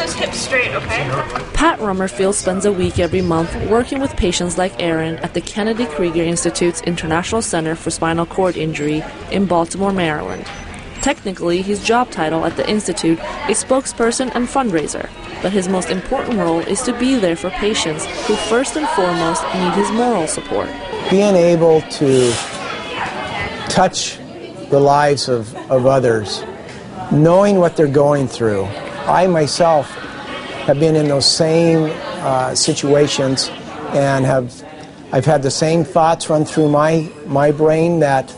those hips straight, okay? Pat Rummerfield spends a week every month working with patients like Aaron at the Kennedy Krieger Institute's International Center for Spinal Cord Injury in Baltimore, Maryland. Technically, his job title at the Institute is spokesperson and fundraiser, but his most important role is to be there for patients who first and foremost need his moral support. Being able to touch the lives of others, knowing what they're going through. I myself have been in those same situations and I've had the same thoughts run through my brain that,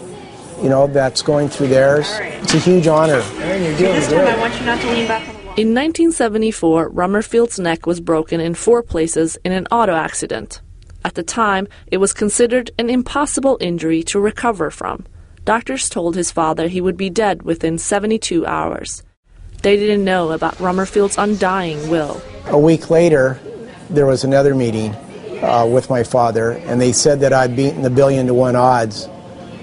you know, that's going through theirs. It's a huge honor. This time I want you not to lean back on the wall. In 1974, Rummerfield's neck was broken in 4 places in an auto accident. At the time, it was considered an impossible injury to recover from. Doctors told his father he would be dead within 72 hours. They didn't know about Rummerfield's undying will. A week later, there was another meeting with my father, and they said that I'd beaten the 1,000,000,000 to 1 odds,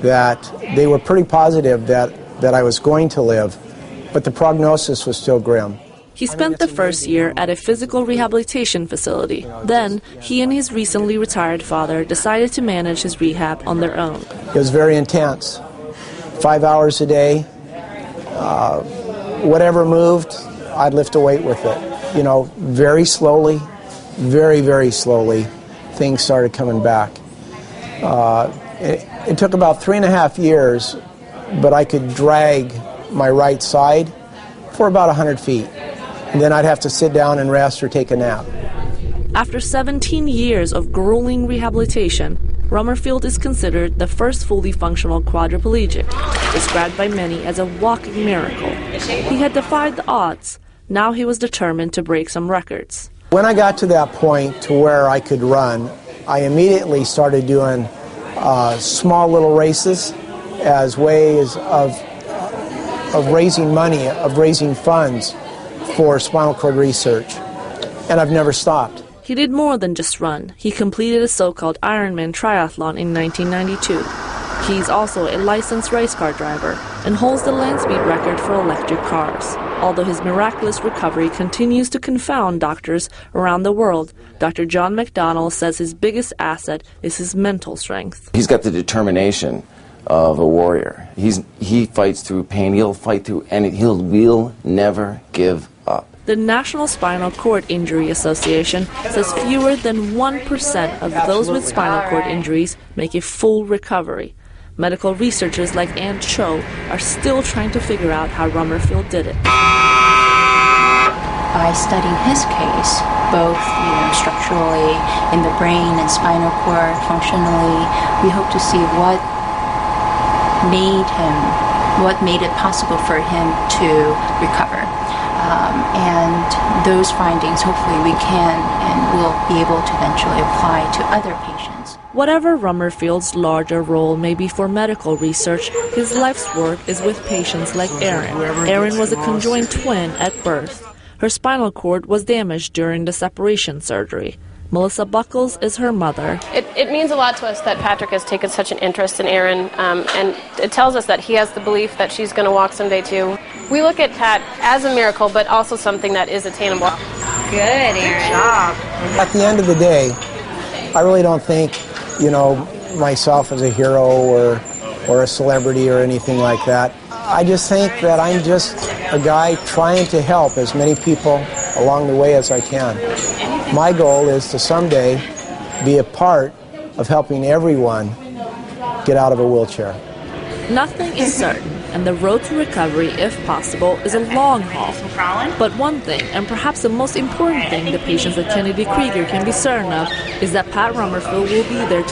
that they were pretty positive that I was going to live, but the prognosis was still grim. He spent the first year at a physical rehabilitation facility. Then, he and his recently retired father decided to manage his rehab on their own. It was very intense. 5 hours a day. Whatever moved, I'd lift a weight with it. You know, very slowly, very, very slowly, things started coming back. It took about 3.5 years, but I could drag my right side for about 100 feet. And then I'd have to sit down and rest or take a nap. After 17 years of grueling rehabilitation, Rummerfield is considered the first fully functional quadriplegic, described by many as a walking miracle. He had defied the odds. Now he was determined to break some records. When I got to that point to where I could run, I immediately started doing small little races as ways of raising money, of raising funds for spinal cord research. And I've never stopped. He did more than just run. He completed a so-called Ironman triathlon in 1992. He's also a licensed race car driver and holds the land speed record for electric cars. Although his miraculous recovery continues to confound doctors around the world, Dr. John McDonnell says his biggest asset is his mental strength. He's got the determination of a warrior. He fights through pain. He'll fight through anything. He'll never give up. The National Spinal Cord Injury Association says fewer than 1% of those with spinal cord injuries make a full recovery. Medical researchers like Ann Cho are still trying to figure out how Rummerfield did it. By studying his case, both structurally in the brain and spinal cord, functionally, we hope to see what made it possible for him to recover. And those findings, hopefully, we can and will be able to eventually apply to other patients. Whatever Rummerfield's larger role may be for medical research, his life's work is with patients like Erin. Erin was a conjoined twin at birth. Her spinal cord was damaged during the separation surgery. Melissa Buckles is her mother. It means a lot to us that Patrick has taken such an interest in Erin, and it tells us that he has the belief that she's going to walk someday too. We look at Pat as a miracle, but also something that is attainable. Good, Erin. Good job. At the end of the day, I really don't think, myself as a hero or a celebrity or anything like that. I just think that I'm just a guy trying to help as many people along the way as I can. My goal is to someday be a part of helping everyone get out of a wheelchair. Nothing is certain, and the road to recovery, if possible, is a long haul. But one thing, and perhaps the most important thing the patients at Kennedy Krieger can be certain of, is that Pat Rummerfield will be there to